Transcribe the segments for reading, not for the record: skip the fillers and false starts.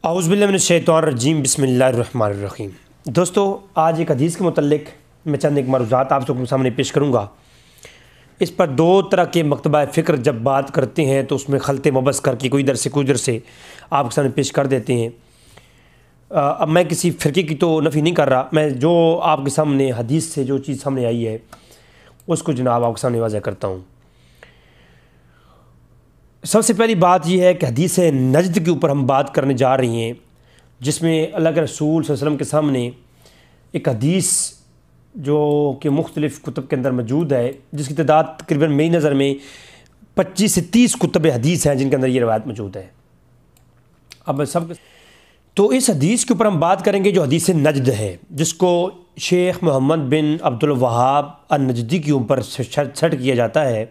औज़ुबिल्लाहिमिनश्शैतानिर्रजीम बिस्मिल्लाहिर्रहमानिर्रहीम। दोस्तों, आज एक हदीस के मुतल्लिक़ मैं चंद एक मरुज़ात आप सबके सामने पेश करूँगा। इस पर दो तरह के मकतबा फ़िक्र जब बात करते हैं तो उसमें खलते मबस करके कोई इधर से कोई उधर से आपके सामने पेश कर देते हैं। अब मैं किसी फ़िरके की तो नफ़ी नहीं कर रहा, मैं जो आपके सामने हदीस से जो चीज़ सामने आई है उसको जनाब आपके सामने वाज़ह करता हूँ। सबसे पहली बात यह है कि हदीस नजद के ऊपर हम बात करने जा रही हैं, जिसमें अल्लाह के रसूल सल्लल्लाहु अलैहि वसल्लम के सामने एक हदीस जो कि मुख्तलिफ़ कुतुब के अंदर मौजूद है, जिसकी तादाद तकरीबन मेरी नज़र में 25 से 30 कुतुब हदीस हैं जिनके अंदर ये रवायत मौजूद है। अब सब तो इस हदीस के ऊपर हम बात करेंगे जो हदीस नजद है, जिसको शेख मोहम्मद बिन अब्दुल वहाब अन-नजदी के ऊपर सेट किया जाता है।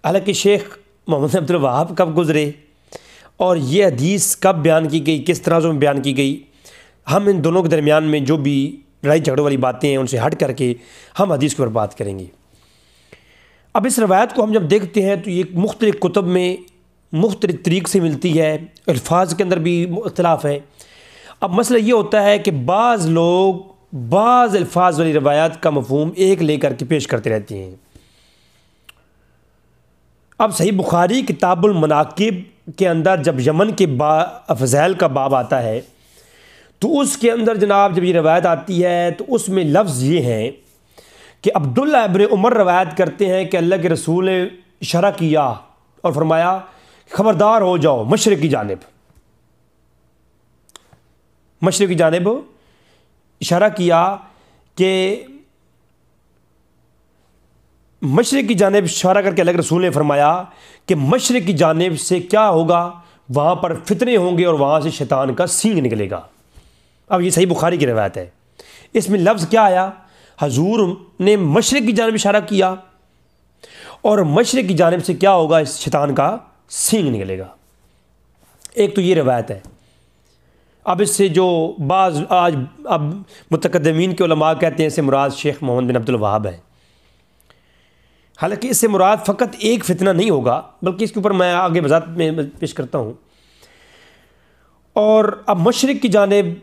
हालांकि शेख मोहम्मद अब्दुल वहाब कब गुज़रे और ये हदीस कब बयान की गई, किस तरह से बयान की गई, हम इन दोनों के दरमियान में जो भी लड़ाई झगड़ों वाली बातें हैं उनसे हट करके हम हदीस के ऊपर बात करेंगे। अब इस रवायत को हम जब देखते हैं तो ये मुख्तलिफ़ कुतुब में मुख्तलिफ़ तरीक़ से मिलती है, अल्फाज के अंदर भी इख्तिलाफ है। अब मसला ये होता है कि बाज़ लोग बाज़ अल्फाज वाली रवायत का मफ़हूम एक लेकर के पेश करते रहते हैं। अब सही बुखारी किताबुल मनाकिब के अंदर जब यमन के फ़ज़ैल का बाब आता है तो उसके अंदर जनाब जब ये रवायत आती है तो उसमें लफ्ज़ ये हैं कि अब्दुल्ला इब्न उमर रवायत करते हैं कि अल्लाह के रसूल ने इशारा किया और फरमाया ख़बरदार हो जाओ मशरिक़ की जानिब, मशरिक़ की जानिब इशारा किया कि मशरिक़ की जानिब इशारा करके अल्लाह के रसूल ने फरमाया कि मशरिक़ की जानिब से क्या होगा, वहाँ पर फितने होंगे और वहाँ से शैतान का सींग निकलेगा। अब ये सही बुखारी की रवायत है। इसमें लफ्ज़ क्या आया, हजूर ने मशरिक़ की जानिब इशारा किया और मशरिक़ की जानिब से क्या होगा, इस शैतान का सींग निकलेगा। एक तो ये रवायत है। अब इससे जो बाज़ आज अब मुतक़द्दिमीन के उलमा कहते हैं इससे मुराद शेख मोहम्मद बिन अब्दुल वहाब है। हालांकि इससे मुराद फ़कत एक फ़ितना नहीं होगा, बल्कि इसके ऊपर मैं आगे वज़ाहत में पेश करता हूँ। और अब मशरिक़ की जानिब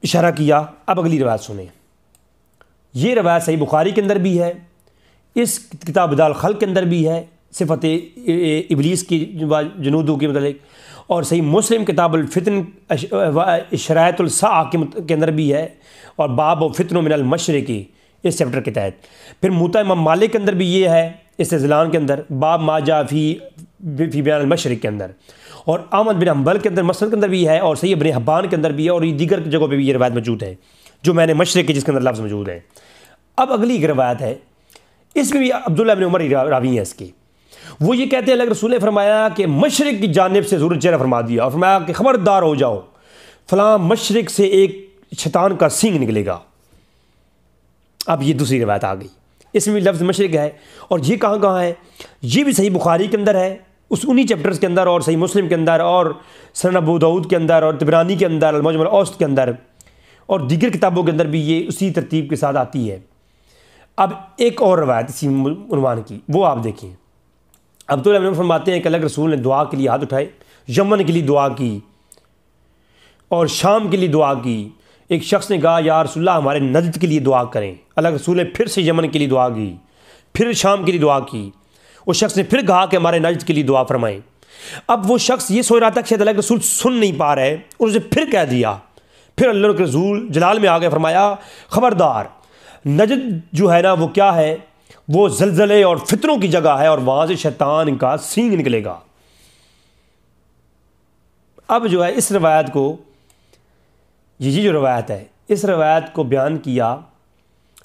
इशारा किया। अब अगली रवायत सुने। ये रवायत सही बुखारी के अंदर भी है, इस किताब बदाल खल्क़ के अंदर भी है, सिफ़त इब्लीस की जुनूदों के मतलब, और सही मुस्लिम किताबुल फितन शरायतुल साअ के अंदर भी है, और बाब फितनो मिनल मशरिक़ी इस चैप्टर के तहत। फिर मुता इमाम मालिक के अंदर भी ये है, इस्तिज़लान के अंदर बाब माजा फ़ी बयान मशरिक़ के अंदर, और अहमद बिन हम्बल के अंदर मसनद के अंदर भी है, और सही इब्न हिब्बान के अंदर भी है, और ये दीगर जगहों पे भी ये रवायत मौजूद है जो मैंने मशरिक़ की जिसके अंदर लफ्ज़ मौजूद है। अब अगली एक रवायत है, इसमें भी अब्दुल्ला इब्न उमर रावी है इसकी। वो ये कहते हैं अल्लाह के रसूल ने फरमाया कि मशरिक़ की जानिब से ज़रूर चेहरा फरमा दिया और फरमाया कि ख़बरदार हो जाओ, फ़लाँ मशरिक़ से एक शैतान का सींग निकलेगा। अब ये दूसरी रवायत आ गई, इसमें भी लफ्ज़ मशरिक़ है, और ये कहाँ कहाँ है, ये भी सही बुखारी के अंदर है उस उन्हीं चैप्टर्स के अंदर, और सही मुस्लिम के अंदर, और सुनन अबू दाऊद के अंदर, और तिबरानी के अंदर, अल-मुअज्जम अल-औसत के अंदर, और दीगर किताबों के अंदर भी ये उसी तरतीब के साथ आती है। अब एक और रवायत इसी उन्वान की, वो आप देखिए। अब्दुल्ला इब्न उमर फरमाते हैं कि अल्लाह के रसूल ने दुआ के लिए हाथ उठाए, यमन के लिए दुआ की और शाम के लिए दुआ की। एक शख्स ने कहा या रसूलल्लाह हमारे नजद के लिए दुआ करें। अल्लाह के रसूल ने फिर से यमन के लिए दुआ की, फिर शाम के लिए दुआ की। उस शख्स ने फिर कहा कि हमारे नजद के लिए दुआ फरमाएं। अब वो शख्स ये सोच रहा था कि शायद अल्लाह के रसूल सुन नहीं पा रहे, उसने फिर कह दिया। फिर अल्लाह के रसूल जलाल में आ गए, फरमाया ख़बरदार, नजद जो है ना वो क्या है, वो ज़लज़ले और फितरों की जगह है और वहाँ से शैतान का सींग निकलेगा। अब जो है इस रवायत को, ये जो रवायत है, इस रवायत को बयान किया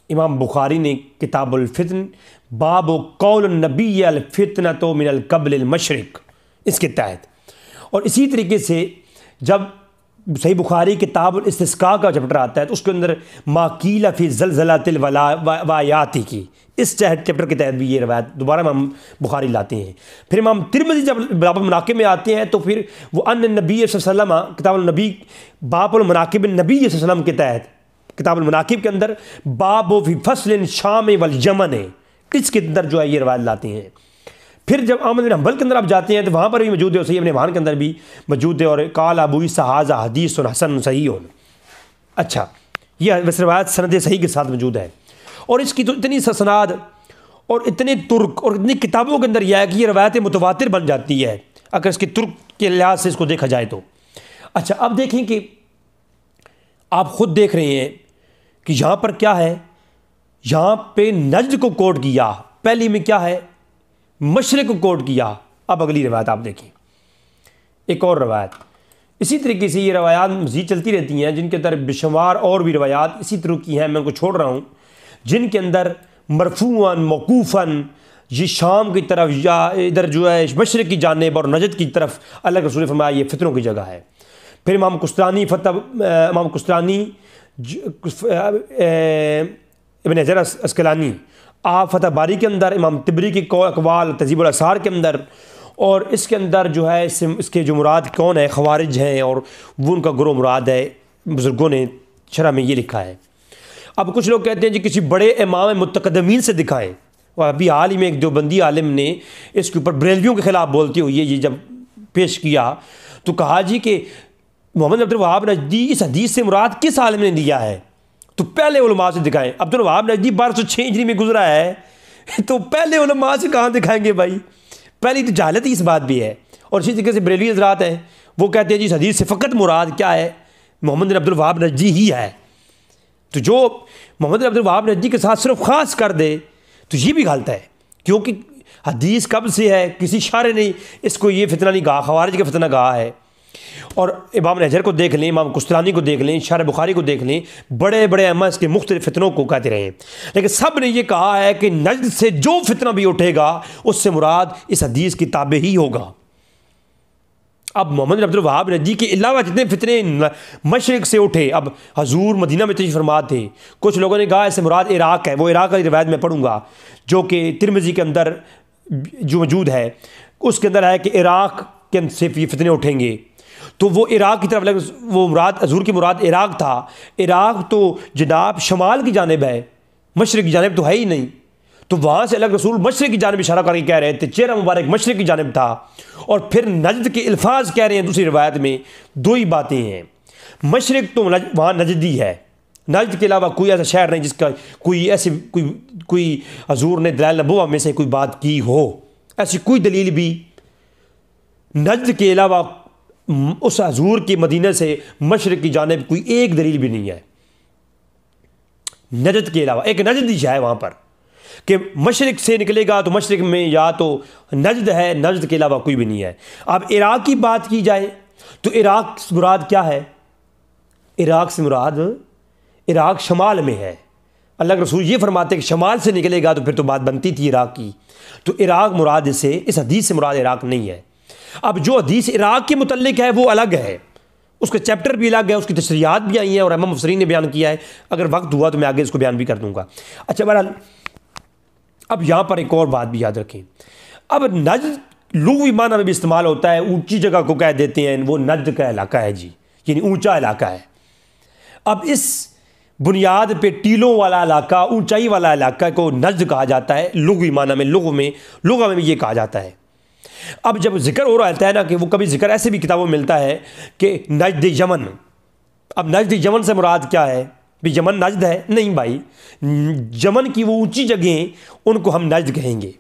इमाम बुखारी ने किताबुल फितन बाब कौल नबी अल फितनतो मिनल क़ब्ल मशरिक़ इसके तहत। और इसी तरीके से जब सही बुखारी किताबुल इस्तिस्का का चैप्टर आता है तो उसके अंदर माकीला फ़ी ज़लज़लातिल वायाती की इस चैप्टर के तहत भी ये रवायत दोबारा इमाम बुखारी लाते हैं। फिर इमाम तिरमिज़ी जब बाबुल मनाकिब में आते हैं तो फिर वो अन नबी सल्लल्लाहु अलैहि वसल्लम किताबुल नबी बाबुल मनाकिब नबी सल्लल्लाहु अलैहि वसल्लम के तहत किताबुल मनाकिब के अंदर बाब फ़ी फ़स्लिन शाम वल यमन है, इसके अंदर जो है ये रवायत लाते हैं। फिर जब अहमद बिन हंबल के अंदर आप जाते हैं तो वहाँ पर भी मौजूद है, सही अपने वाहन के अंदर भी मौजूद है, और काल अबू ईसा हाज़ा हदीस हसन सही हो। अच्छा, यह वैसे रवायत सनद सही के साथ मौजूद है, और इसकी तो इतनी सनद और इतने तुर्क और इतनी किताबों के अंदर यह है कि ये रवायत मुतवातिर बन जाती है अगर इसके तुर्क के लिहाज से इसको देखा जाए तो। अच्छा, अब देखें कि आप ख़ुद देख रहे हैं कि यहाँ पर क्या है, यहाँ पे नजद को कोट किया, पहली में क्या है, मशरिक को कोट किया। अब अगली रवायत आप देखें, एक और रवायत, इसी तरीके से ये रवायात मज़ीद चलती रहती हैं, जिनके अंदर बेशुमार और भी रवायात इसी तरह की हैं, मैं उनको छोड़ रहा हूँ, जिनके अंदर मरफूअन मौकूफ़न ये शाम की तरफ या इधर जो है मशरिक की जानिब और नजद की तरफ अल्लाह के रसूल ने फरमाया ये फितरों की जगह है। फिर इमाम कुस्तानी इब्न हजर अस्कलानी आप फतह बारी के अंदर, इमाम तिबरी के अक़वाल तहज़ीबुल आसार के अंदर, और इसके अंदर जो है इसके जो मुराद कौन है, ख़वारिज हैं और वो उनका गुरो मुराद है, बुज़ुर्गों ने शरह में ये लिखा है। अब कुछ लोग कहते हैं जी किसी बड़े इमाम मुतक़द्दमीन से दिखाएं, और अभी हाल ही में एक देवबंदी आलिम ने इसके ऊपर बरेलवियों के ख़िलाफ़ बोलते हुए ये जब पेश किया तो कहा जी कि मोहम्मद अब्दुल वहाब नजदी इस हदीस से मुराद किस आलिम ने लिया है, तो पहले उलमा से दिखाएं। अब्दुल वहाब नजदी 1206 हिजरी में गुजरा है तो पहले उलमा से कहाँ दिखाएंगे भाई, पहली तो जहालत ही इस बात भी है। और इसी तरीके से बरेलवी हज़रात हैं, वो कहते हैं जी इस हदीस से फ़कत मुराद क्या है, मोहम्मद बिन अब्दुल वहाब नजदी ही है। तो जो मोहम्मद बिन अब्दुल वहाब नजदी के साथ सिर्फ ख़ास कर दे तो ये भी गलत है, क्योंकि हदीस कब से है, किसी शारे ने इसको ये फितना नहीं कहा, ख़वारिज का फितना कहा है। और इमाम नजर को देख लें, इमाम कुस्तानी को देख लें, शरह बुखारी को देख लें, बड़े बड़े अम्मा इसके मुख्तलिफ फितनों को कहते रहे, लेकिन सब ने यह कहा है कि नजद से जो फितना भी उठेगा उससे मुराद इस हदीस की ताबे ही होगा। अब मोहम्मद बिन अब्दुल वहाब नजदी के अलावा जितने फितने मशरिक से उठे, अब हजूर मदीना में तशरीफ़ फरमा थे, कुछ लोगों ने कहा इससे मुराद इराक़ है, वो इराक़ वाली रिवायत में पढ़ूंगा जो कि तिरमिज़ी के अंदर जो मौजूद है, उसके अंदर है कि इराक़ के से ये फितने उठेंगे, तो वो इराक़ की तरफ लगे, वो मुराद हजूर की मुराद इराक़ था। इराक़ तो जनाब शमाल की जानिब है, मशरिक की जानिब तो है ही नहीं, तो वहाँ से अलग रसूल मशरिक की जानिब इशारा करके कह रहे थे, चेहरा मुबारक मशरिक की जानिब था। और फिर नजद के अल्फाज कह रहे हैं दूसरी रिवायत में, दो ही बातें हैं, मशरिक तो वहाँ नजदी है, नजद के अलावा कोई ऐसा शहर नहीं जिसका कोई ऐसी कोई हजूर ने दलाइल नबुव्वा में से कोई बात की हो, ऐसी कोई दलील भी नजद के अलावा उस हजूर के मदीने से मशरिक की जानिब कोई एक दलील भी नहीं है। नजद के अलावा एक नजदी है वहाँ पर कि मशरिक से निकलेगा तो मशरिक में या तो नजद है, नजद के अलावा कोई भी नहीं है। अब इराक़ की बात की जाए तो इराक़ से मुराद क्या है, इराक़ से मुराद इराक़ शमाल में है। अल्लाह के रसूल ये फरमाते कि शमाल से निकलेगा तो फिर तो बात बनती थी इराक़ की, तो इराक़ मुराद से इस हदीस से मुराद इराक़ नहीं है। अब जो हदीस इराक़ के मुतल्लिक है वो अलग है, उसके चैप्टर भी अलग है, उसकी तशरीहात भी आई हैं और इमाम मुफस्सिरीन ने बयान किया है, अगर वक्त हुआ तो मैं आगे इसको बयान भी कर दूँगा। अच्छा बहरहाल, अब यहाँ पर एक और बात भी याद रखें, अब नजद लुग़वी माना में भी इस्तेमाल होता है, ऊंची जगह को कह देते हैं, वो नजद का इलाका है जी, यानी ऊंचा इलाका है। अब इस बुनियाद पे टीलों वाला इलाका, ऊंचाई वाला इलाका को नजद कहा जाता है लुग़वी माना में, लुग़ा में भी ये कहा जाता है। अब जब जिक्र हो रहा है ना कि वो कभी जिक्र ऐसे भी किताबों में मिलता है कि नजद यमन, अब नजद यमन से मुराद क्या है, भी यमन नजद है, नहीं भाई, यमन की वो ऊंची जगहें उनको हम नजद कहेंगे।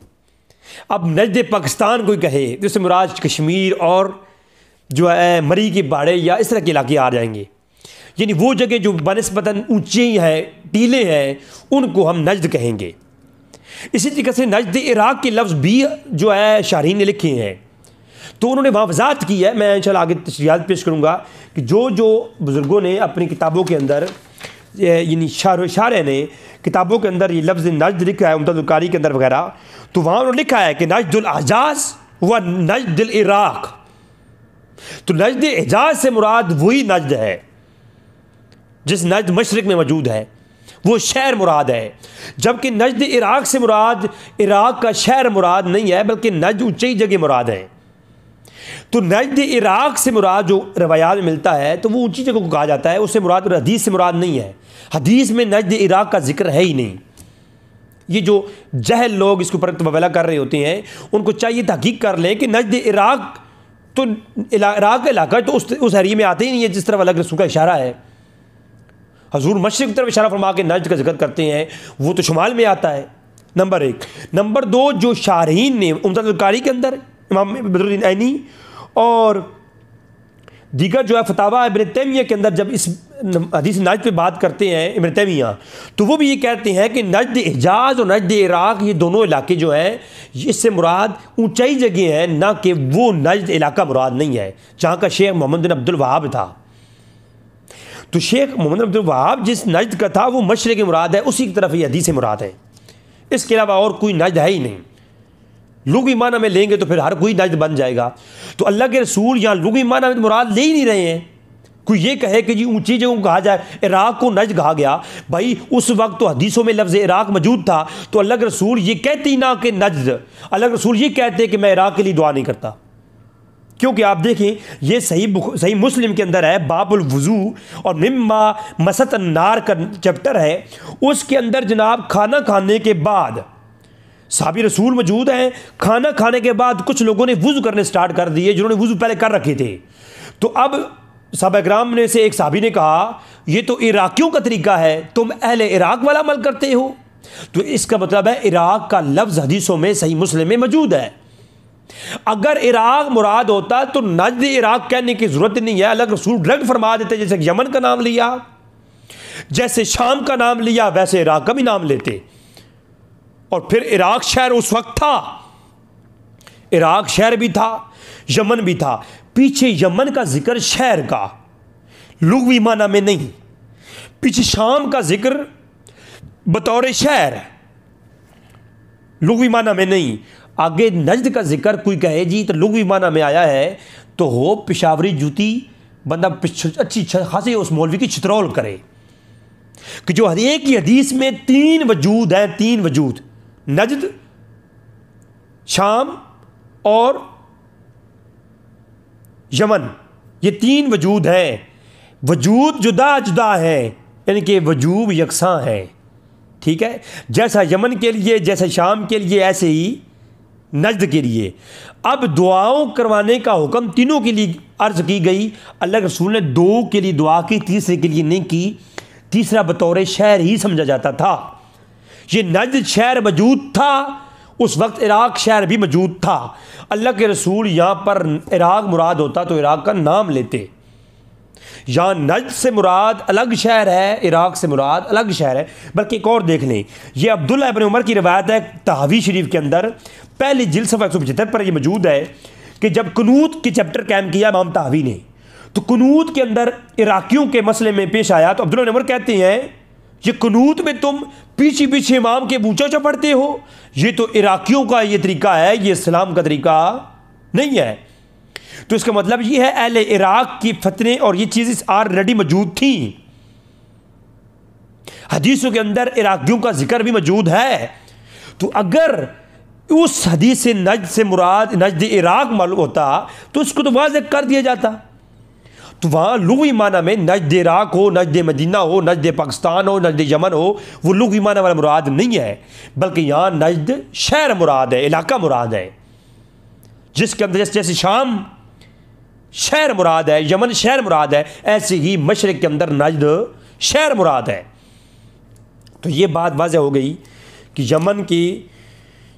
अब नजद पाकिस्तान कोई कहे तो इससे मुराद कश्मीर और जो है मरी के बाड़े या इस तरह के इलाके आ जाएंगे, यानी वो जगह जो बनस्बतन ऊंची हैं, टीले हैं, उनको हम नजद कहेंगे। इसी तरीके से नजद इराक़ के लफ्ज़ भी जो है शारीन ने लिखे हैं, तो उन्होंने वहाँ वजाहत की है, मैं इंशाल्लाह आगे तशरीहात पेश करूँगा कि जो जो बुज़ुर्गों ने अपनी किताबों के अंदर, यानी शारे ने किताबों के अंदर ये लफ्ज़ नजद लिखा है, उम्दतुल कारी के अंदर वगैरह, तो वहाँ उन्होंने लिखा है कि नजदुल अजाज व नजदुल इराक़, तो नजद एजाज से मुराद वही नजद है जिस नजद मशरिक में मौजूद है, वो शहर मुराद है। जबकि नजद इराक़ से मुराद इराक़ का शहर मुराद नहीं है, बल्कि नजद ऊंची जगह मुराद है। तो नजद इराक़ से मुराद जो रवायात में मिलता है तो वो ऊंची जगह को कहा जाता है, उससे मुराद हदीस से मुराद नहीं है। हदीस में नजद इराक़ का जिक्र है ही नहीं, ये जो जहल लोग इसके ऊपर तवला कर रहे होते हैं, उनको चाहिए तहकीक कर लें कि नजद इराक तो इराक का इलाका तो उस एरिया में आते ही नहीं है जिस तरफ अल्लाह रसूल का इशारा है। हजूर मशरिक की तरफ इशारा फरमा के नजद का जिक्र करते हैं, वो तो शुमाल में आता है, नंबर 1। नंबर 2, जो शारहीन ने उम्दतुल कारी के अंदर इमाम बदरुद्दीन ऐनी और दीगर जो है फतावा इब्न तैमिया के अंदर जब इस हदीस नजद पे बात करते हैं इब्न तैमिया, तो वो भी ये कहते हैं कि नजद हिजाज और नजद इराक ये दोनों इलाके जो हैं, इससे मुराद ऊंचाई जगह है, ना कि वो नजद इलाका मुराद नहीं है जहाँ का शेख मोहम्मद बिन अब्दुल वहाब था। तो शेख मोहम्मद बिन अब्दुल वहाब जिस नजद का था वो मशरिक की मुराद है, उसी की तरफ ये हदीस मुराद है, इसके अलावा और कोई नजद है ही नहीं। लुग़वी माना में लेंगे तो फिर हर कोई नजद बन जाएगा। तो अल्लाह के रसूल यहाँ लुग़वी माना में मुराद ले ही नहीं रहे हैं। कोई ये कहे कि जी ऊंची जगह को कहा जाए, इराक को नजद कहा गया, भाई उस वक्त तो हदीसों में लफ्ज़ इराक मौजूद था, तो अल्लाह के रसूल ये कहते ही ना कि नजद, अल्लाह के रसूल ये कहते कि मैं इराक के लिए दुआ नहीं करता। क्योंकि आप देखें ये सही मुस्लिम के अंदर है, बाबुल वज़ू और मिम्मा मसत अन्नार का चैप्टर है, उसके अंदर जनाब खाना खाने के बाद साहबी रसूल मौजूद हैं, खाना खाने के बाद कुछ लोगों ने वुज़ू करने स्टार्ट कर दिए जिन्होंने वुज़ू पहले कर रखे थे। तो अब सहाबा किराम में से एक साहबी ने कहा ये तो इराकियों का तरीका है, तुम अहले इराक वाला अमल करते हो। तो इसका मतलब है इराक का लफ्ज़ हदीसों में सही मुस्लिम में मौजूद है। अगर इराक मुराद होता तो नजद इराक कहने की जरूरत नहीं है, अल्लाह के रसूल डायरेक्ट फरमा देते, जैसे यमन का नाम लिया, जैसे शाम का नाम लिया, वैसे इराक का भी नाम लेते। और फिर इराक शहर उस वक्त था, इराक शहर भी था, यमन भी था। पीछे यमन का जिक्र शहर का लुग़वी माना में नहीं, पीछे शाम का जिक्र बतौर शहर लुग़वी माना में नहीं। आगे नजद का जिक्र कोई कहे जी तो लुग़वी माना में आया है, तो हो पिशावरी जूती बंदा अच्छी खासी उस मौलवी की चित्रौल करे कि जो हर एक ही हदीस में 3 वजूद हैं, 3 वजूद, नजद, शाम और यमन, ये 3 वजूद हैं। वजूद जुदा जुदा है, यानी कि वजूब यकसां है, ठीक है। जैसा यमन के लिए, जैसा शाम के लिए, ऐसे ही नजद के लिए। अब दुआओं करवाने का हुक्म तीनों के लिए अर्ज की गई। अल्लाह के रसूल ने 2 के लिए दुआ की, तीसरे के लिए नहीं की। तीसरा बतौर शहर ही समझा जाता था। ये नजद शहर मौजूद था, उस वक्त इराक शहर भी मौजूद था। अल्लाह के रसूल यहाँ पर इराक मुराद होता तो इराक का नाम लेते। यहाँ नजद से मुराद अलग शहर है, इराक से मुराद अलग शहर है। बल्कि एक और देख लें, ये अब्दुल्ला इब्न उमर की रवायत है तहवी शरीफ के अंदर, पहली जिल्द सफ़ा 175 पर यह मौजूद है कि जब कुनूत की चैप्टर कायम किया इमाम तहवी ने, तो कुनूत के अंदर इराकियों के मसले में पेश आया। तो अब्दुल्ला इब्न उमर कहते हैं ये कुनूत में तुम पीछे पीछे इमाम के ऊंचा ऊंचा पढ़ते हो, ये तो इराकियों का ये तरीका है, ये इस्लाम का तरीका नहीं है। तो इसका मतलब ये है अहले इराक की फतने और ये चीज़ें ऑलरेडी मौजूद थी। हदीसों के अंदर इराकियों का जिक्र भी मौजूद है। तो अगर उस हदीस से नजद से मुराद नजद इराक मालूम होता तो उसको तो वाज़ेह कर दिया जाता। तो वहाँ लुग़वी माना में नजद इराक हो, नजद मदीना हो, नजद पाकिस्तान हो, नजद यमन हो, वो लुग़वी माना वाला मुराद नहीं है, बल्कि यहाँ नजद शहर मुराद है, इलाका मुराद है, जिसके अंदर जैसे शाम शहर मुराद है, यमन शहर मुराद है, ऐसे ही मशरिक के अंदर नजद शहर मुराद है। तो ये बात वाज़ेह हो गई कि यमन की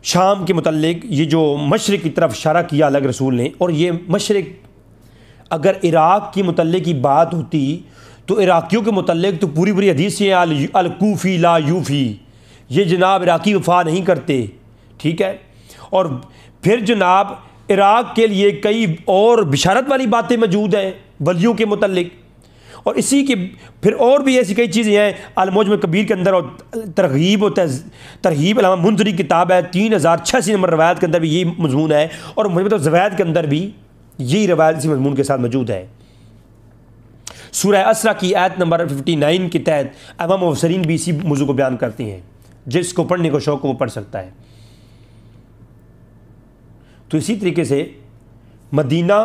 शाम के मुतल्लिक ये जो मशरिक की तरफ इशारा किया अल्लाह के रसूल ने, और ये मशरिक अगर इराक की मुतल्लिक की बात होती तो इराकियों के मुतल्लिक तो पूरी पूरी हदीसें अल-कूफ़ी ला यूफ़ी, ये जनाब इराकी वफा नहीं करते, ठीक है। और फिर जनाब इराक के लिए कई और बिशारत वाली बातें मौजूद हैं वलियों के मुतल्लिक, और इसी के फिर और भी ऐसी कई चीज़ें हैं अल-मुजम कबीर के अंदर, और तरगीब होता है, तरहीब अल्लामा मुंज़री किताब है 3086 नंबर रवायत के अंदर भी यही मजमून है, और मुजम ज़वायद के अंदर भी यही रवायत इसी मजमून के साथ मौजूद है। सूरह असरा की आयत नंबर 59 के तहत इमाम मुफस्सिरीन भी इसी मौजू को बयान करती हैं, जिसको पढ़ने को शौक़ वो पढ़ सकता है। तो इसी तरीके से मदीना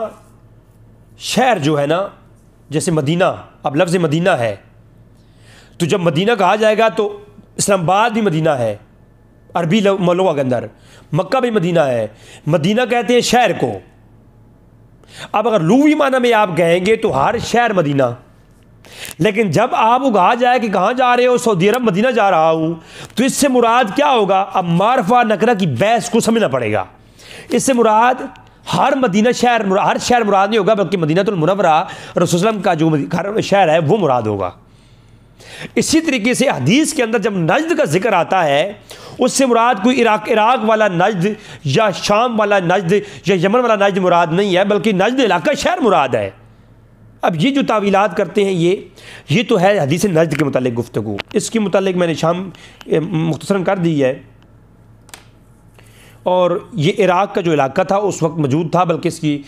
शहर जो है ना, जैसे मदीना, अब लफ्ज़ मदीना है, तो जब मदीना कहा जाएगा तो इस्लामाबाद भी मदीना है, अरबी लोगों के अंदर। मक्का भी मदीना है, मदीना कहते हैं शहर को। अब अगर लुग़वी माना में आप कहेंगे तो हर शहर मदीना, लेकिन जब आप कहा जाए कि कहाँ जा रहे हो, सऊदी अरब मदीना जा रहा हूँ, तो इससे मुराद क्या होगा? अब मारफा नकरा की बहस को समझना पड़ेगा। इससे मुराद हर मदीना शहर, हर शहर मुराद नहीं होगा, बल्कि मदीनतुल मुनव्वरा रसूल सल्लल्लाहु अलैहि वसल्लम का जो शहर है वो मुराद होगा। इसी तरीके से हदीस के अंदर जब नजद का जिक्र आता है, उससे मुराद कोई इराक वाला नजद या शाम वाला नजद या यमन वाला नजद मुराद नहीं है, बल्कि नजद इलाका शहर मुराद है। अब ये जो तावीलात करते हैं ये तो है हदीस नजद के मुतालिक गुफ्तगू। इसके मुतालिक मैंने शाम मुख्तसरन कर दी है। और ये इराक का जो इलाका था उस वक्त मौजूद था, बल्कि इसकी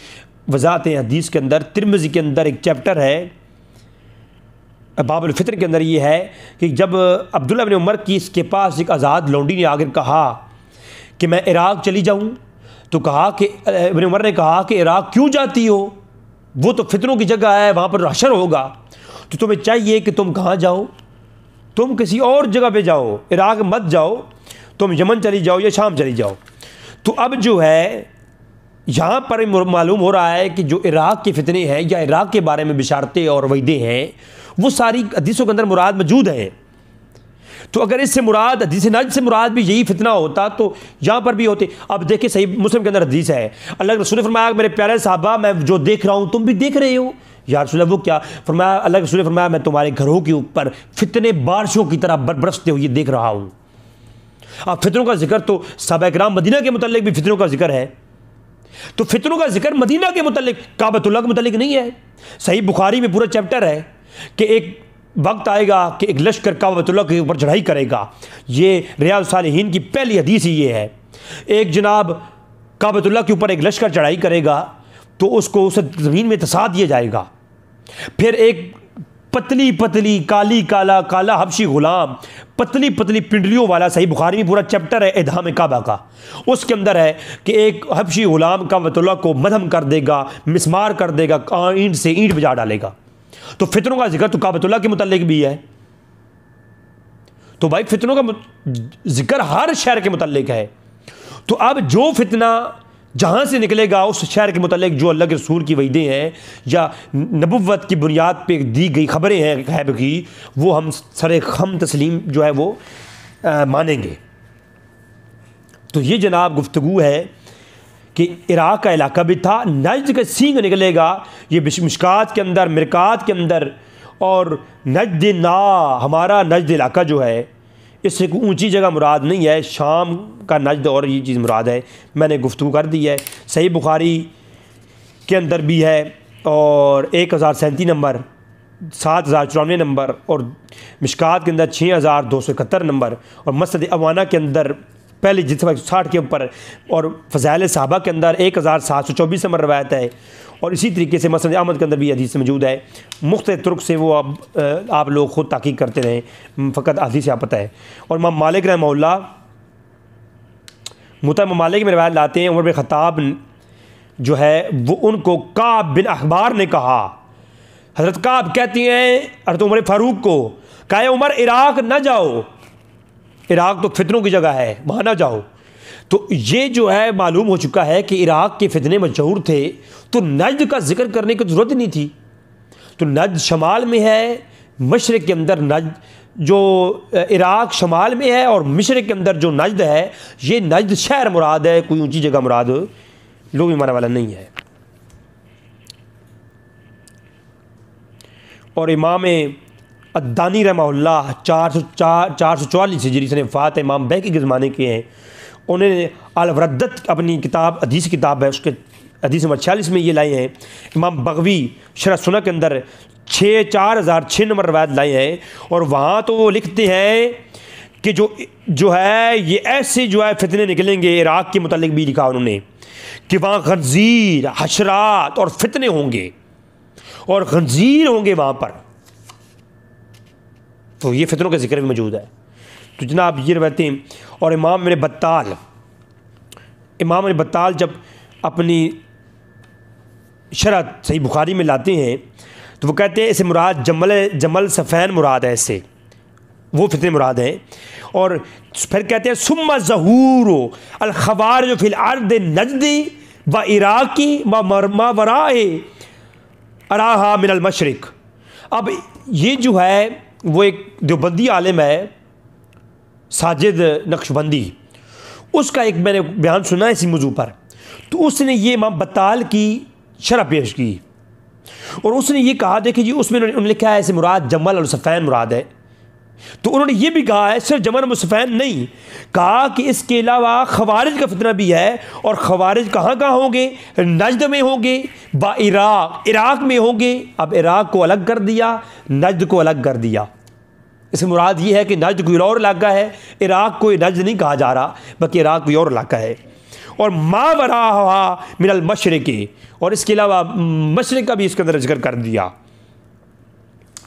वजाहत हदीस के अंदर तिरमिज़ी के अंदर एक चैप्टर है बाबुल फितर के अंदर ये है कि जब अब्दुल्लाह बिन उमर की इसके पास एक आज़ाद लौंडी ने आकर कहा कि मैं इराक चली जाऊँ, तो कहा कि इब्न उमर ने कहा कि इराक क्यों जाती हो, वो तो फितरों की जगह है, वहाँ पर हशर होगा, तो तुम्हें चाहिए कि तुम कहाँ जाओ, तुम किसी और जगह पे जाओ, इराक मत जाओ, तुम यमन चली जाओ या शाम चली जाओ। तो अब जो है यहाँ पर मालूम हो रहा है कि जो इराक के फितने हैं या इराक के बारे में बिशारतें और वईदें हैं वो सारी हदीसों के अंदर मुराद मौजूद हैं। तो अगर इससे मुराद हदीस नजद से मुराद भी यही फितना होता तो यहाँ पर भी होते। अब देखिए सही मुस्लिम के अंदर हदीस है, अल्लाह के रसूल ने फरमाया मेरे प्यारे साहबा मैं जो देख रहा हूँ तुम भी देख रहे हो। या रसूल वो क्या फरमाया? अल्लाह के रसूल ने फरमाया मैं तुम्हारे घरों के ऊपर फितने बारिशों की तरह बरसते हुए देख रहा हूँ। अब फितनों का जिक्र तो सहाबा किराम मदीना के मुतल्लिक भी फितनों का जिक्र है, तो फितनों का जिक्र मदीना के मुतल्लिक काबतुल्लाह के मुतल्लिक नहीं है। सही बुखारी में पूरा चैप्टर है कि एक वक्त आएगा कि एक लश्कर काबतुल्लाह के ऊपर चढ़ाई करेगा। ये रियाद सालिहीन की पहली हदीस ही ये है। एक जनाब काबतुल्लाह के ऊपर एक लश्कर चढ़ाई करेगा तो उसको उस ज़मीन में धंसा दिया जाएगा। फिर एक पतली पतली काली काला काला हबशी गुलाम पतली पतली पिंडलियों वाला, सही बुखारी में पूरा चैप्टर है इदहाम काबा का, उसके अंदर है कि एक हबशी गुलाम काबतुल्लाह को मदहम कर देगा, मिसमार कर देगा, ईंट से ईंट बजा डालेगा। तो फितनों का जिक्र तो काबतुल्लाह के मुतल्लिक भी है। तो भाई फितनों का जिक्र हर शहर के मुतल्लिक है। तो अब जो फितना जहाँ से निकलेगा उस शहर के मुतल्लिक जो अल्लाह के रसूल की वईदें हैं या नबुव्वत की बुनियाद पे दी गई खबरें हैं गैब की, वो हम सरे खम तस्लीम जो है वो मानेंगे। तो ये जनाब गुफ्तगू है कि इराक का इलाका भी था, नजद का सींग निकलेगा ये मिशकात के अंदर, मिरकात के अंदर। और नजद ना हमारा नजद इलाका जो है इससे कोई ऊंची जगह मुराद नहीं है, शाम का नजद और ये चीज़ मुराद है। मैंने गुफ्तगू कर दी है। सही बुखारी के अंदर भी है और 1037 नंबर, 7094 नंबर, और मिशकात के अंदर 6271 नंबर, और मसनद अवाना के अंदर पहले जिस 60 के ऊपर, और फ़ज़ाइल सहाबा के अंदर 1724 नंबर रवायत है। और इसी तरीके से मसनद अहमद के अंदर भी हदीस मौजूद है। मुख्तलिफ तुर्क से वो अब आप लोग ख़ुद तहक़ीक़ करते रहें, फ़कत हदीस आप पता है। और इमाम मालिक रहमहुल्लाह मुता ममालिक में रवायत लाते हैं, उमर बिन ख़त्ताब जो है वो उनको काब बिन अखबार ने कहा, हज़रत काब कहती हैं हज़रत उमर फ़ारूक को, कहे उमर इराक़ न जाओ, इराक़ तो फितनों की जगह है, वहाँ ना जाओ। तो ये जो है मालूम हो चुका है कि इराक़ के फितने मशहूर थे, तो नजद का जिक्र करने की ज़रूरत नहीं थी। तो नजद शमाल में है, मशरिक़ के अंदर नजद जो इराक़ शमाल में है, और मशरिक़ के अंदर जो नजद है ये नजद शहर मुराद है, कोई ऊंची जगह मुराद लोग मारने वाला नहीं है। और इमाम अद्दानी रहमहुल्लाह 444 हिजरी से वफ़ात है, इमाम बैकी के ज़माने के हैं। उन्होंने अल-वरद्दत अपनी किताब हदीस किताब है, उसके हदीस नंबर 46 में ये लाए हैं। इमाम बगवी शरह सुन्नह के अंदर 4006 नंबर रवायत लाए हैं। और वहाँ तो वो लिखते हैं कि जो है ये ऐसे जो है फितने निकलेंगे। इराक़ के मुतालिक भी लिखा उन्होंने कि वहाँ खंजीर, हशरात और फितने होंगे और खंजीर होंगे वहाँ पर। तो ये फितनों का जिक्र भी मौजूद है। तो जनाब ये रवायतें। और इमाम इब्न बत्ताल जब अपनी शरह सही बुखारी में लाते हैं तो वो कहते हैं इसे मुराद जमल सफ़ैन मुराद है इससे। वो फितने मुराद हैं। और फिर कहते हैं सुम्मा ज़हूर अल खवारिज फिल अर्द नजदी व इराकी व मावराए अराहा मिनल मशरिक। अब ये जो है वो एक देवबंदी आलिम है साजिद नक्शबंदी, उसका एक मैंने बयान सुना है इसी मौजू पर। तो उसने ये इमाम बत्ताल की शरह पेश की और उसने ये कहा, देखिए जी उसमें उन्होंने लिखा है ऐसे मुराद जमल और सफ़ैन मुराद है। तो उन्होंने ये भी कहा है सिर्फ जमल और सफ़ैन नहीं, कहा कि इसके अलावा खवारिज का फितना भी है। और खवारिज कहाँ कहाँ होंगे? नजद में होंगे, बा इराक में होंगे। अब इराक को अलग कर दिया, नजद को अलग कर दिया। इससे मुराद ये है कि नजद कोई और इलाका है, इराक को नजद नहीं कहा जा रहा, बल्कि इराक कोई और इलाका है। और मावरा मिनल मशरिक़, और इसके अलावा मशरिक़ का भी इसके अंदर जिक्र कर दिया।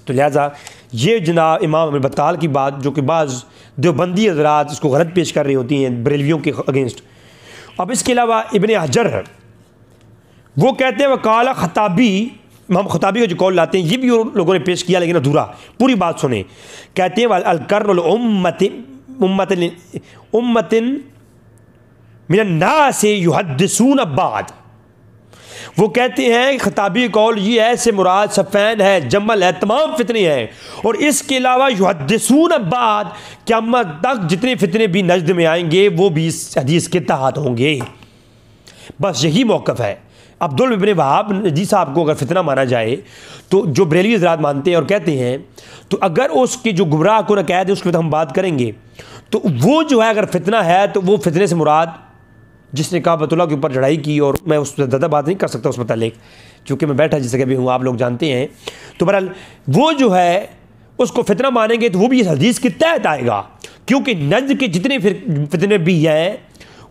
तो लिहाजा ये जनाब इमाम बत्ताल की बात, जो कि बाज़ देवबंदी हज़रात इसको गलत पेश कर रही होती हैं बरेलवियों के अगेंस्ट। अब इसके अलावा इब्ने हजर है, वो कहते हैं वकाला खताबी, इमाम खताबी का जो कौल लाते हैं ये भी लोगों ने पेश किया लेकिन अधूरा। पूरी बात सुने। कहते हैं अलकर्नुल उम्मतिन मिनन्नास युहद्दिसून बाद। वो कहते हैं खताबी कौल ये है से मुराद सफ़ैन है, जमल है, तमाम फितने हैं। और इसके अलावा युहद्दिसून बाद, क़यामत तक जितने फितने भी नजद में आएंगे वो भी इस हदीस के तहत होंगे। बस यही मौक़िफ़ है। अब्दुल इब्न वहाब नजी साहब को अगर फितना माना जाए तो जो बरेलवी हज़रात मानते हैं और कहते हैं, तो अगर उसके जो गुमराह को कैद है उसके तो हम बात करेंगे। तो वो जो है अगर फितना है तो वो फितने से मुराद जिसने काबतुल्लाह के ऊपर चढ़ाई की, और मैं उस पर ज़्यादा बात नहीं कर सकता उस मतलब, चूँकि मैं बैठा जिस जगह भी हूँ आप लोग जानते हैं। तो बहरहाल वो जो है उसको फितना मानेंगे तो वो भी इस हदीस के तहत आएगा, क्योंकि नजद के जितने फितने भी हैं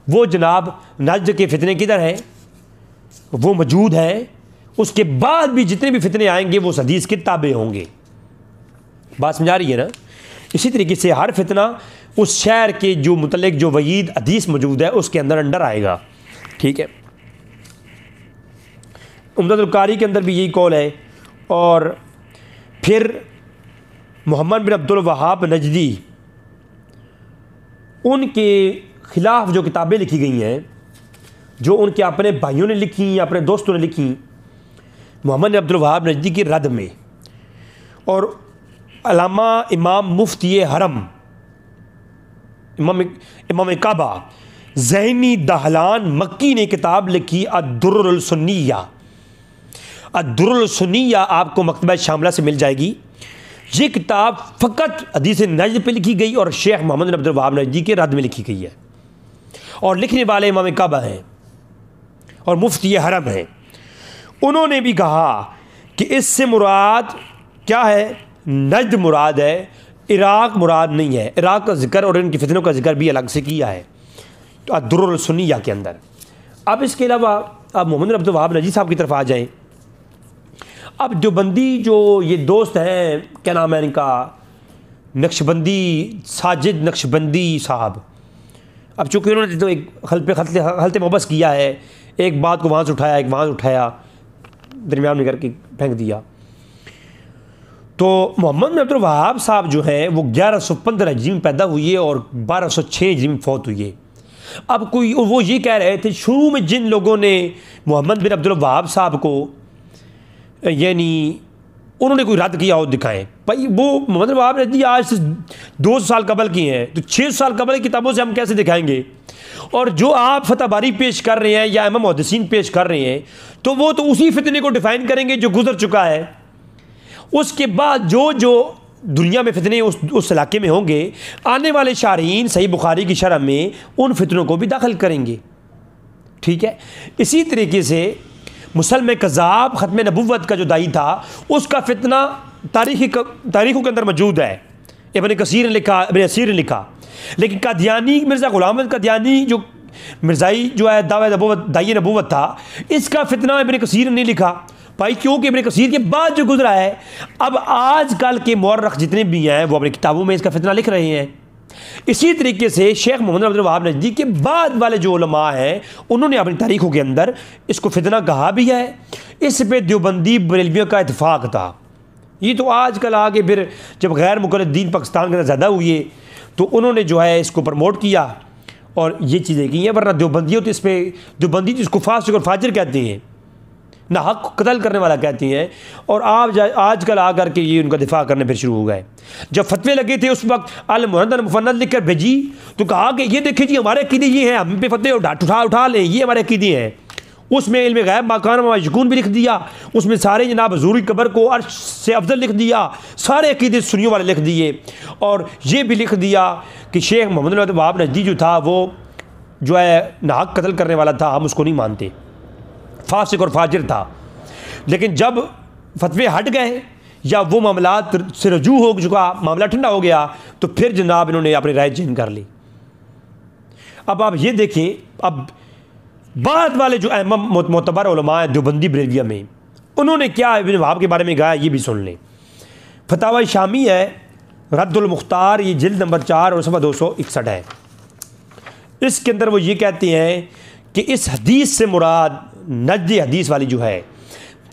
वो जनाब नजद के फितने किधर हैं, वो मौजूद हैं। उसके बाद भी जितने भी फितने आएंगे वो उस हदीस के ताबे होंगे। बात समझा रही है ना? इसी तरीके से हर फितना उस शहर के जो मुतल्लिक जो वईद हदीस मौजूद है उसके अंदर अंडर आएगा। ठीक है, उम्दतुल कारी के अंदर भी यही कौल है। और फिर मोहम्मद बिन अब्दुल वहाब नजदी, उनके ख़िलाफ़ जो किताबें लिखी गई हैं, जो उनके अपने भाइयों ने लिखी या अपने दोस्तों ने लिखी मोहम्मद बिन अब्दुल वहाब नजदी की रद में, और अल्लामा इमाम मुफ्ती हरम इमाम काबा ज़ैनी दहलान मक्की ने किताब लिखी अद्दुर्रुल सुन्निया। अद्दुर्रुल सुन्निया आपको मकतबा शामिला से मिल जाएगी। ये किताब फ़कत हदीस नजद पे लिखी गई और शेख मोहम्मद बिन अब्दुल वहाब नजदी के रद में लिखी गई है। और लिखने वाले इमाम काबा हैं और मुफ्ती हरम हैं। उन्होंने भी कहा कि इससे मुराद क्या है? नजद मुराद है, इराक मुराद नहीं है। इराक का जिक्र और इनकी फितनों का जिक्र भी अलग से किया है तो अद्दुर्रुल सुन्निया के अंदर। अब इसके अलावा अब मोहम्मद बिन अब्दुल वहाब नजदी साहब की तरफ आ जाएं। अब देवबंदी जो ये दोस्त हैं, क्या नाम है इनका, नक्शबंदी साजिद नक्शबंदी साहब, अब चूँकि उन्होंने तो एक हल्ते मोबस किया है, एक बात को वहाँ से उठाया, एक वहाँ से उठाया, दरमियान में करके फेंक दिया। तो मोहम्मद बिन अब्दुल वहाब साहब जो हैं वो 1115 हिजरी में पैदा हुई है और 1206 हिजरी में फौत हुई है। अब कोई वो ये कह रहे थे शुरू में जिन लोगों ने मोहम्मद बिन अब्दुल वहाब साहब को यानी उन्होंने कोई रद्द किया हो दिखाएं, भाई वो मोहम्मद बिन वहाब नजदी आज से 200 साल कबल की हैं, तो 600 साल कबल की किताबों से हम कैसे दिखाएंगे? और जो आप फतह बारी पेश कर रहे हैं या इमाम मुहद्दिसीन पेश कर रहे हैं तो वो तो उसी फितने को डिफ़ाइन करेंगे जो गुजर चुका है। उसके बाद जो जो दुनिया में फितने उस इलाके में होंगे, आने वाले शारीन सही बुखारी की शरह में उन फितनों को भी दाखिल करेंगे। ठीक है, इसी तरीके से मुसलम कज़ाब ख़त्म नबुव्वत का जो दाई था उसका फितना तारीख़ों के अंदर मौजूद है। इब्न कसीर ने लिखा, इब्न असीर ने लिखा। लेकिन कादियानी मिर्ज़ा ग़ुलाम अहमद कादियानी जो मिर्ज़ाई जो है दाई नबुव्वत था, इसका फितना इब्न कसीर ने लिखा भाई, क्योंकि इब्न कसीर के बाद जो गुजरा है। अब आजकल के मौरख जितने भी हैं वो अपनी किताबों में इसका फितना लिख रहे हैं। इसी तरीके से शेख मोहम्मद अब्दुल वहाब नजदी के बाद वाले जो उलमा हैं उन्होंने अपनी तारीखों के अंदर इसको फितना कहा भी है। इस पे देवबंदी बरेलवियों का इत्फाक था। ये तो आजकल आगे फिर जब गैर मुक़ल्लिदीन पाकिस्तान के अंदर ज़्यादा हुए तो उन्होंने जो है इसको प्रमोट किया और ये चीज़ें की हैं। वरना देवबंदियों तो इसमें देवबंदी तो इसको फासिक और फाजिर कहते हैं, ना हक कत्ल करने वाला कहती हैं। और आजकल आकर के ये उनका दिफा करने फिर शुरू हो गए। जब फतवे लगे थे उस वक्त अल मुहन्नद मुफन्नद लिख कर भेजी तो कहा कि ये देखिए जी हमारे अकीदे ये हैं, हम पे फतवे उठा लें, ये हमारे अकीदे हैं। उसमें इल्म गैब माकान मशगून भी लिख दिया, उसमें सारे जनाब ज़रूरी कब्र को अर्श से अफजल लिख दिया, सारे अकीदे सुन्नियों वाले लिख दिए। और ये भी लिख दिया कि शेख मोहम्मद वहाब नजदी जो था वो जो है नाहक कत्ल करने वाला था, हम उसको नहीं मानते, फासिक और फाजिर था। लेकिन जब फतवे हट गए या वो मामलात से रजू हो चुका, मामला ठंडा हो गया, तो फिर जनाब इन्होंने अपनी राय चेंज कर ली। अब आप ये देखें, अब बाद वाले जो मोतबर उलमा हैं देवबंदी बरेलविया में, उन्होंने क्या इब्न वहाब के बारे में कहा, ये भी सुन लें। फतावा शामी है, रद्दुल मुख्तार, ये जिल्द नंबर 4 और सफ़ा 261 है। इसके अंदर वो ये कहते हैं कि इस हदीस से मुराद नजदी हदीस वाली जो है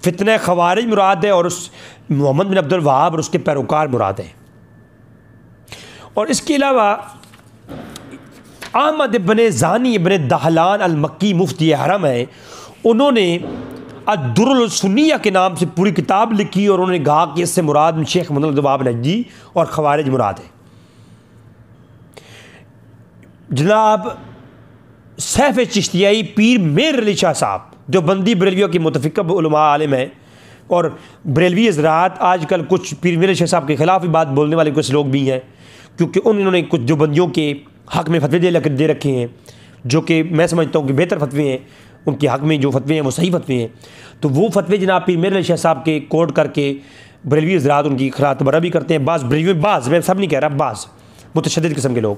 फितने खवारिज मुराद है, और उस मोहम्मद बिन अब्दुल वहाब और उसके पैरोकार मुराद है। और इसके अलावा अहमद इब्न ज़ानी इब्न दहलान अल मक्की मुफ्ती हरम है, उन्होंने अद-दुर्रुल सुन्निया के नाम से पूरी किताब लिखी और उन्होंने कहा कि इससे मुराद शेख मोहम्मद अब्दुल वहाब नजदी और खवारिज मुराद है। जनाब सैफ चिश्तियाई पीर मेर अली शाह साहब देवबंदी बरेलवियों की मुतफ़िक़ उलमा आलिम है, और बरेलवी हज़रात आजकल कुछ पीर मेर अली शाह साहब के ख़िलाफ़ भी बात बोलने वाले कुछ लोग भी हैं, क्योंकि उन्होंने कुछ देवबंदियों के हक़ में फतवे दे रखे हैं, जो कि मैं समझता हूँ कि बेहतर फतवे हैं। उनके हक़ में जो फतवे हैं वो सही फतवे हैं। तो वो फतवे जनाब पीर मेर अली शाह साहब के कोट करके बरेलवी हज़रात उनकी खिलाफ़ बरा भी करते हैं। बाज़ बरेलवी, बाज़, मैं सब नहीं कह रहा, बाज़ मुतशद्दिद किस्म के लोग।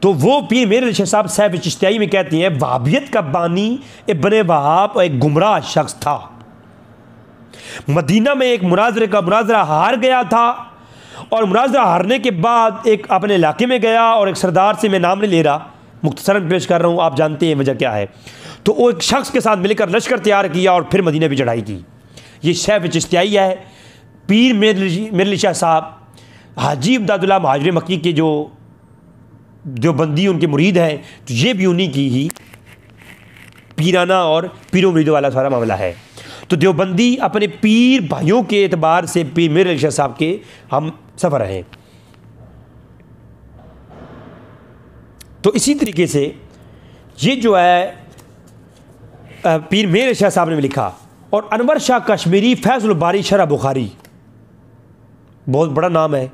तो वो पीर मेर अली शाह साहब सैफ चिश्तियाई में कहती हैं वहाबियत का बानी इब्न वहाब एक गुमराह शख्स था। मदीना में एक मुनाजरा हार गया था, और मुनाजरा हारने के बाद एक अपने इलाके में गया और एक सरदार से, मैं नाम नहीं ले रहा, मुख्तसरन पेश कर रहा हूँ, आप जानते हैं वजह क्या है। तो वो एक शख्स के साथ मिलकर लश्कर तैयार किया और फिर मदीने पर चढ़ाई की। ये सैफ चिश्तियाई है। पीर मेर अली शाह साहब हाजी इमदादुल्लाह महाजिर मक्की के जो देवबंदी उनके मुरीद हैं, तो ये भी उन्हीं की ही पीराना और पीरों मुरीदों वाला सारा मामला है। तो देवबंदी अपने पीर भाइयों के एतबार से पीर मेर अली शाह साहब के हम सफ़र हैं। तो इसी तरीके से ये जो है पीर मेर अली शाह साहब ने भी लिखा। और अनवर शाह कश्मीरी फैज़ुल बारी शरह बुखारी, बहुत बड़ा नाम है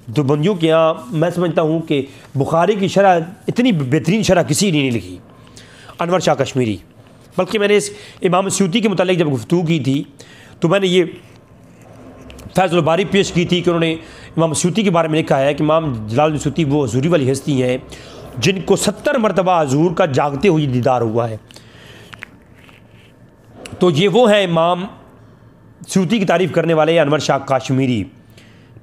देवबंदियों के यहाँ। मैं समझता हूँ कि बुखारी की शरह इतनी बेहतरीन शरह किसी ने नहीं लिखी, अनवर शाह कश्मीरी। बल्कि मैंने इस इमाम स्यूती के मुतालिक जब गुफ्तगू की थी तो मैंने ये फैज़ुल बारी पेश की थी कि उन्होंने इमाम स्यूती के बारे में लिखा है कि इमाम जलालुद्दीन स्यूती वो हजूरी वाली हस्ती हैं जिनको 70 मरतबा हजूर का जागते हुए दीदार हुआ है। तो ये वो है इमाम स्यूती की तारीफ़ करने वाले अनवर शाह कश्मीरी,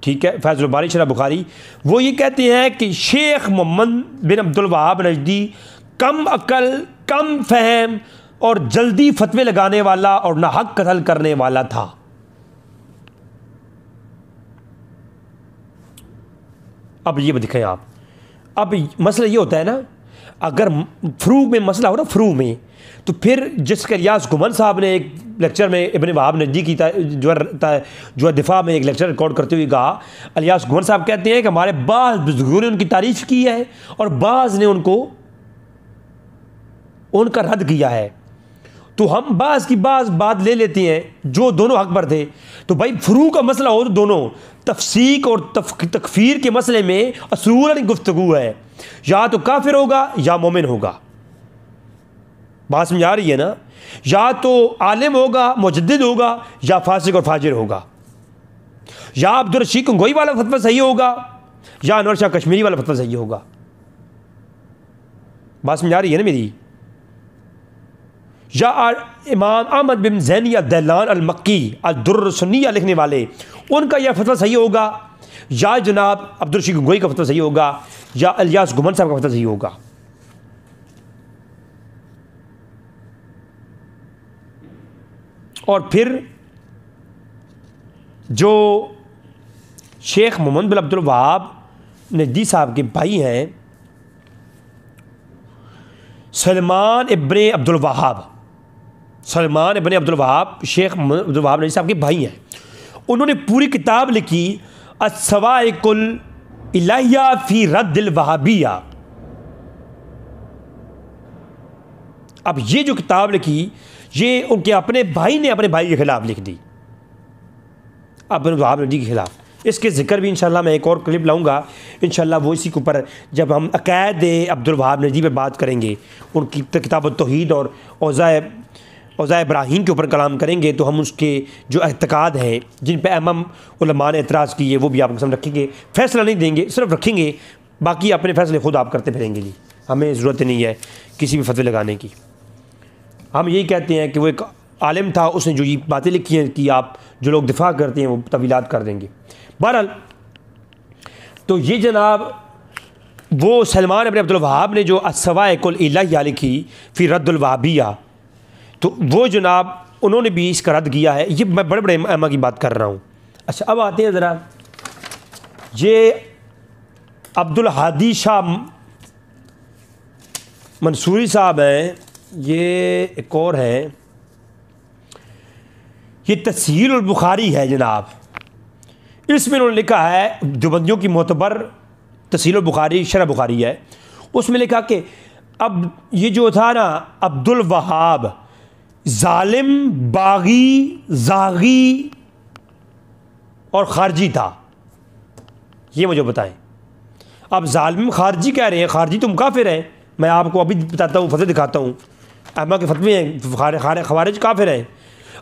ठीक है, फैज़ुल बारी शरह बुखारी। वो ये कहते हैं कि शेख मोहम्मद बिन अब्दुल वहाब नजदी कम अकल, कम फहम और जल्दी फतवे लगाने वाला और ना हक कत्ल करने वाला था। अब ये दिखाएं आप, अब मसला ये होता है ना, अगर फ्रू में मसला हो ना, फ्रू में, तो फिर जिसके इलियास गुमन साहब ने एक लेक्चर में इब्न वहाब नजदी की जो दिफा में एक लेक्चर रिकॉर्ड करते हुए कहा, इलियास गुमन साहब कहते हैं कि हमारे बाज़ बुजुर्गों ने उनकी तारीफ़ की है और बाज़ ने उनका रद्द किया है। तो हम बाज़ की बात ले लेते हैं जो दोनों हक पर थे। तो भाई फ्रू का मसला हो तो दोनों तफसीक और तकफीर के मसले में असूलन गुफ्तगू है, या तो काफिर होगा या मोमिन होगा। बात समझ आ रही है ना? या तो आलिम होगा, मुजद्दिद होगा, या फासिक और फाजिर होगा। या अब्दुल रशीद गंगोई वाला फतवा सही होगा, या अनवर शाह कश्मीरी वाला फतवा सही होगा। बात समझ आ रही है ना मेरी? या इमाम अहमद बिन ज़ैनी अद-दहलान अल-मक्की अद-दुर्र सुन्निया लिखने वाले, उनका यह फतवा सही होगा, या जनाब अब्दुल रशीद गंगोई का फतवा सही होगा, या इलियास गुमन साहब का फतवा सही होगा। और फिर जो शेख मोहम्मद बिन अब्दुल वहाब नजदी साहब के भाई हैं सलमान इब्ने अब्दुल वहाब। सलमान इब्ने अब्दुल वहाब शेख मोहम्मद अब्दुल वहाब नजदी साहब के भाई हैं। उन्होंने पूरी किताब लिखी अस्सवाइकुल इलाहिया फी रद्दिल वहाबिया। अब ये जो किताब लिखी ये उनके अपने भाई ने अपने भाई के खिलाफ लिख दी, अब्दुल वहाब नजदी के खिलाफ। इसके ज़िक्र भी इंशाल्लाह मैं एक और क्लिप लाऊंगा इंशाल्लाह, वो इसी के ऊपर जब हम अक़ायद अब्दुल वहाब नजदी पे बात करेंगे, उनकी किताब तौहीद और औज़ा इब्राहीम के ऊपर कलाम करेंगे, तो हम उसके जो एतक़ाद हैं जिन पे अहम उलमा ने एतराज़ किए वो भी आपके सामने रखेंगे। फ़ैसला नहीं देंगे, सिर्फ रखेंगे, बाकी अपने फ़ैसले खुद आप करते फिरेंगे जी। हमें ज़रूरत नहीं है किसी भी फतवे लगाने की। हम यही कहते हैं कि वो एक आलिम था, उसने जो ये बातें लिखी हैं कि आप जो लोग दिफा करते हैं वो तवीलात कर देंगे। बहरहाल तो ये जनाब वो सलमान इब्ने अब्दुल वहाब ने जो अस्सवाइकुल इलाहिया लिखी फ़ी रद्दुल वहाबिया, तो वो जनाब उन्होंने भी इसका रद्द किया है। ये मैं बड़े बड़े अम्मा की बात कर रहा हूँ। अच्छा, अब आते हैं ज़रा, ये अब्दुल हादी शाह मंसूरी साहब हैं, ये एक और हैं, ये तस्हील बुखारी है जनाब। इसमें उन्होंने लिखा है, देवबंदियों की मोतबर तस्हील बुखारी शरह बुखारी है, उसमें लिखा कि अब ये जो था ना अब्दुल वहाब जालिम, बागी, जागी और खारजी था। ये मुझे बताएं। अब जालिम खारजी कह रहे हैं, खारजी तुम काफिर हैं। मैं आपको अभी बताता हूँ, फतवे दिखाता हूँ, अम्मा के फतवे हैं, खवारिज काफिर हैं।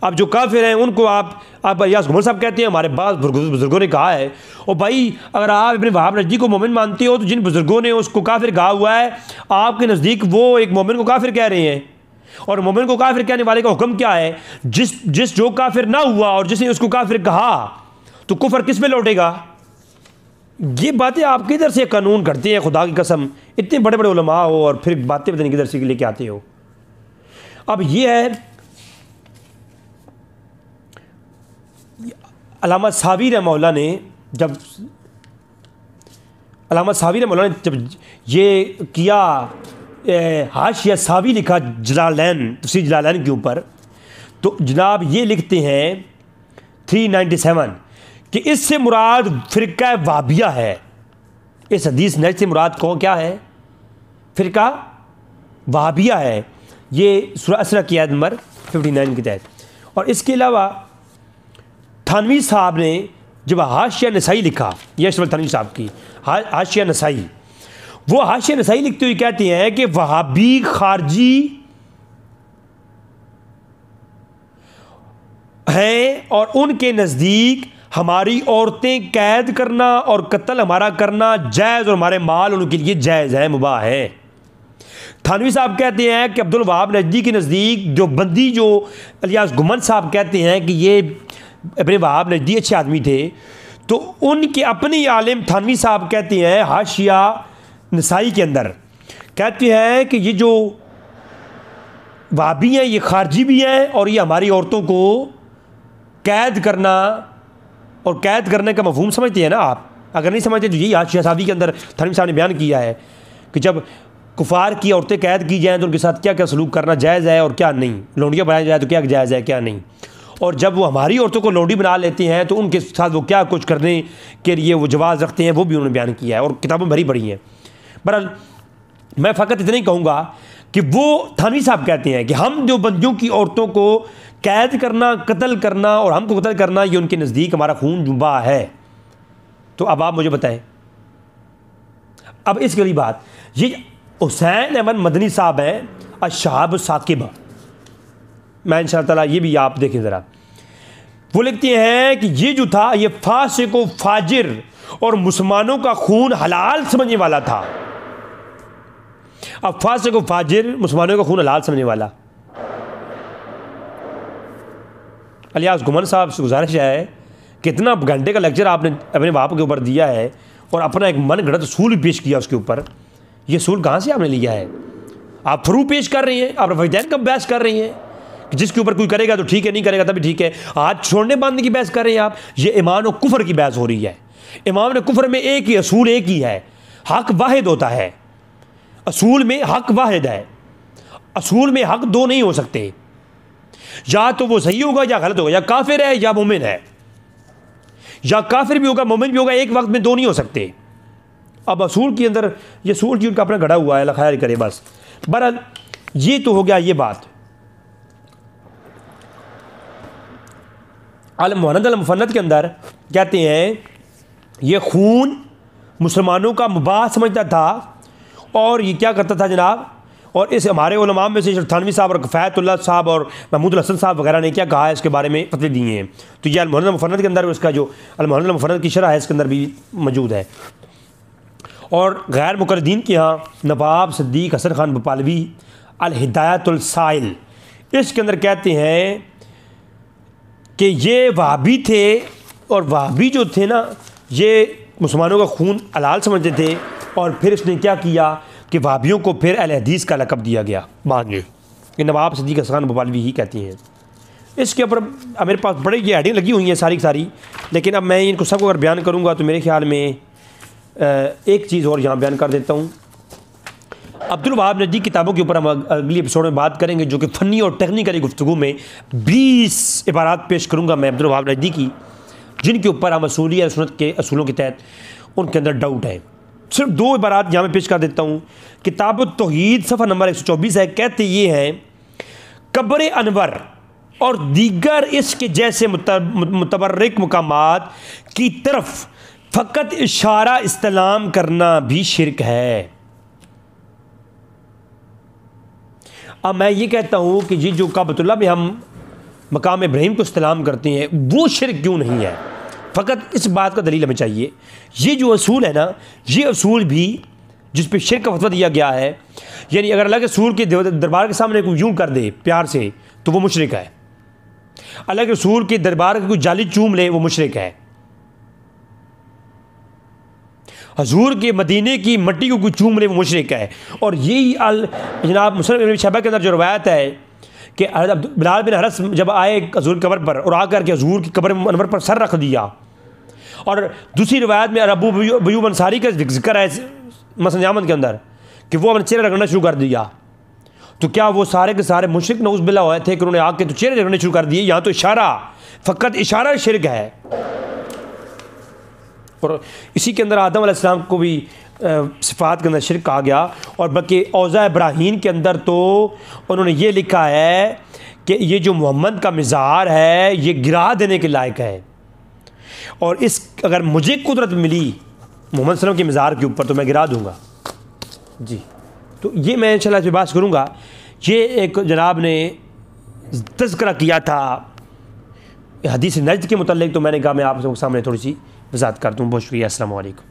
अब जो काफिर हैं उनको आप इलियास गुमर साहब कहते हैं। हमारे पास बुजुर्गों ने कहा है, और भाई अगर आप अपने वहाब नजदीक को मोमिन मानते हो तो जिन बुजुर्गों ने उसको काफिर कहा हुआ है, आपके नज़दीक वो एक मोमिन को काफिर कह रहे हैं। और मोमिन को काफिर कहने वाले का हुक्म क्या है? जिस जो काफिर ना हुआ और जिसने उसको काफिर कहा तो कुफर किस पे लौटेगा? ये बातें आप किधर से कानून करते हैं? खुदा की कसम, इतने बड़े बड़े उलमा हो और फिर बातें पता नहीं किधर से लेके आते हो। अब ये है अल्लामा सावी रहमतुल्लाह ने जब ये किया, हाशिया सावी लिखा जलालैन, तफसीर जलालैन के ऊपर, तो जनाब ये लिखते हैं 397 कि इससे मुराद फ़िरका वहाबिया है। इस हदीस नज से मुराद कौन क्या है? फ़िरका वहाबिया है। ये सूरह असरा की आयत नंबर 59 के तहत। और इसके अलावा थानवी साहब ने जब हाशिया नसाई लिखा, यह अशरफ थानवी साहब की हाशिया नसाई, वो हाशिया नसाई लिखते हुए कहते हैं कि वहाबी खारजी हैं और उनके नज़दीक हमारी औरतें कैद करना और कत्ल हमारा करना जायज़ और हमारे माल उनके लिए जायज़ है, मुबाह है। थानवी साहब कहते हैं कि अब्दुल वहाब नजदी के नज़दीक जो बंदी जो इलियास गुमन साहब कहते हैं कि ये अपने वहाब नजदी अच्छे आदमी थे, तो उनके अपने आलिम थानवी साहब कहते हैं हाशिया नसाई के अंदर, कहते हैं कि ये जो वहाबी हैं ये खारजी भी हैं और ये हमारी औरतों को कैद करना, और कैद करने का मफहूम समझते हैं ना आप? अगर नहीं समझते तो यही हाशिया साहबी के अंदर थानवी साहब ने बयान किया है कि जब कुफार की औरतें कैद की जाएँ तो उनके साथ क्या क्या सलूक करना जायज़ है और क्या नहीं, लोंडियाँ बनाया जाए तो क्या जायज़ है क्या नहीं, और जब वो हमारी औरतों को लोंडी बना लेते हैं तो उनके साथ वो क्या कुछ करने के लिए वो जवाज़ रखते हैं, वो भी उन्होंने बयान किया है और किताबें भरी पड़ी हैं। बहरहाल मैं फ़कत इतना ही कहूँगा कि वो थानवी साहब कहते हैं कि हम जो बंदियों की औरतों को कैद करना, कत्ल करना और हमको कत्ल करना, ये उनके नज़दीक हमारा खून जुबा है। तो अब आप मुझे बताएं, अब इसके अगली बात, ये हुसैन अहमद मदनी साहब हैं अशहाब साकिब, मैं इंशाअल्लाह ताला ये भी आप देखें ज़रा। वो लिखते हैं कि ये जो था ये फासिक व फाजिर और मुसलमानों का खून हलाल समझने वाला था। अब फासिक व फाजिर, मुसलमानों का खून हलाल समझने वाला। इलियास गुमन साहब से गुजारिश है, कितना घंटे का लेक्चर आपने अपने बाप के ऊपर दिया है और अपना एक मन गढ़ंत सूल भी पेश किया उसके ऊपर। ये सूल कहाँ से आपने लिया है? आप फरू पेश कर रही हैं, आप रफ़ीदैन का बहस कर रही हैं कि जिसके ऊपर कोई करेगा तो ठीक है, नहीं करेगा तभी ठीक है। आज छोड़ने बांधने की बहस कर रहे हैं आप। ये ईमान और कुफर की बहस हो रही है। इमाम ने कुफ्र में एक ही असूल एक ही है, हक वाहिद होता है। असूल में हक वाहिद है, असूल में हक दो नहीं हो सकते, या तो वो सही होगा या गलत होगा, या काफिर है या मोमिन है, या काफिर भी होगा मोमिन भी होगा, एक वक्त में दो नहीं हो सकते। अब असूल के अंदर ये असूल जी उनका अपना गढ़ा हुआ है, खैर करे बस। बहरहाल ये तो हो गया ये बात। अल मुहन्नद अल मुफन्नद के अंदर कहते हैं ये खून मुसलमानों का मुबाह समझता था, और ये क्या करता था जनाब, और इस हमारे उलमा में से थानवी साहब और कफ़ायतुल्लाह साहब और महमूद हसन साहब वगैरह ने क्या कहा है इसके बारे में फतवे दिए हैं। तो ये अल मुहन्नद अल मुफन्नद के अंदर उसका जो अल मुहन्नद अल मुफन्नद की शरह है इसके अंदर भी मौजूद है। और गैर मुक़र्रदीन के यहाँ नवाब सिद्दीक़ हसन खान भोपालवी अल हिदायतुल साइल, इसके अंदर कहते हैं कि ये वहाबी थे, और वहाबी जो थे ना ये मुसलमानों का खून हलाल समझते थे, और फिर इसने क्या किया कि वहाबियों को फिर अहले हदीस का लक़ब दिया गया बाद में। ये नवाब सिद्दीक़ हसन खान भोपालवी ही कहती हैं। इसके ऊपर मेरे पास बड़ी ये हेडिंग लगी हुई हैं सारी की सारी, लेकिन अब मैं इनको सबको अगर बयान करूँगा तो मेरे ख्याल में एक चीज़ और यहाँ बयान कर देता हूँ। अब्दुल वहाब नजदी किताबों के ऊपर हम अगली एपिसोड में बात करेंगे, जो कि फ़नी और टेक्निकली गुफ्तगू में 20 इबारात पेश करूँगा मैं अब्दुल वहाब नजदी की, जिनके ऊपर हम असूलियत सुन्नत के असूलों के तहत उनके अंदर डाउट है। सिर्फ 2 इबारात यहाँ में पेश कर देता हूँ। किताब तौहीद सफ़ा नंबर 124 है। कहते ये हैं कब्र अनवर और दीगर इसके जैसे मुतबर्रिक मुकामात की तरफ फ़कत इशारा इस्तेलाम करना भी शिरक है। अब मैं ये कहता हूँ कि ये जो काबतुल्लाह में हम मकाम इब्राहीम को इस्तेलाम करते हैं वो शिरक क्यों नहीं है, फ़कत इस बात का दलील हमें चाहिए। ये जो असूल है ना, ये असूल भी जिस पे शिरक का फतवा दिया गया है, यानी अगर अल्लाह के रसूल के दरबार के सामने कोई यूँ कर दे प्यार से तो वो मुशरिक है, अल्लाह के रसूल के दरबार के कोई जाली चूम ले वो मुशरिक है, हजूर के मदीने की मट्टी को कोई चूम ले वो मुशरिक है। और यही जनाब मुस्लिम इब्न शहबा के अंदर जो रवायत है कि बिलाल बिन हरस जब आए हजूर की कब्र पर और आकर के हजूर की कब्र अनवर पर सर रख दिया, और दूसरी रवायत में अबू अय्यूब अंसारी का जिक्र है मसनद अहमद के अंदर कि वो अपने चेहरे रगड़ना शुरू कर दिया, तो क्या वो सारे के सारे मुशरिक नऊज़ बिल्लाह हुए थे कि उन्होंने आके तो चेहरे रगड़ने शुरू कर दिए? यहाँ तो इशारा, फ़कत इशारा शिरक है। और इसी के अंदर आदम अलैहिस्सलाम को भी सिफ़ात के अंदर शिरक कहा गया, और बल्कि औज़ा इब्राहीम के अंदर तो उन्होंने ये लिखा है कि ये जो मोहम्मद का मिज़ार है ये गिरा देने के लायक है, और इस अगर मुझे कुदरत मिली मोहम्मद सल्लल्लाहु अलैहि वसल्लम के मिज़ार के ऊपर तो मैं गिरा दूँगा जी। तो ये मैं इंशाल्लाह इस पर बात करूँगा। ये एक जनाब ने तज़किरा किया था हदीस नज्द के मुतल्लिक़, तो मैंने कहा मैं आप सबके सामने थोड़ी सी वज़ाहत कर दूँ। बहुत शुक्रिया। अस्सलामु अलैकुम।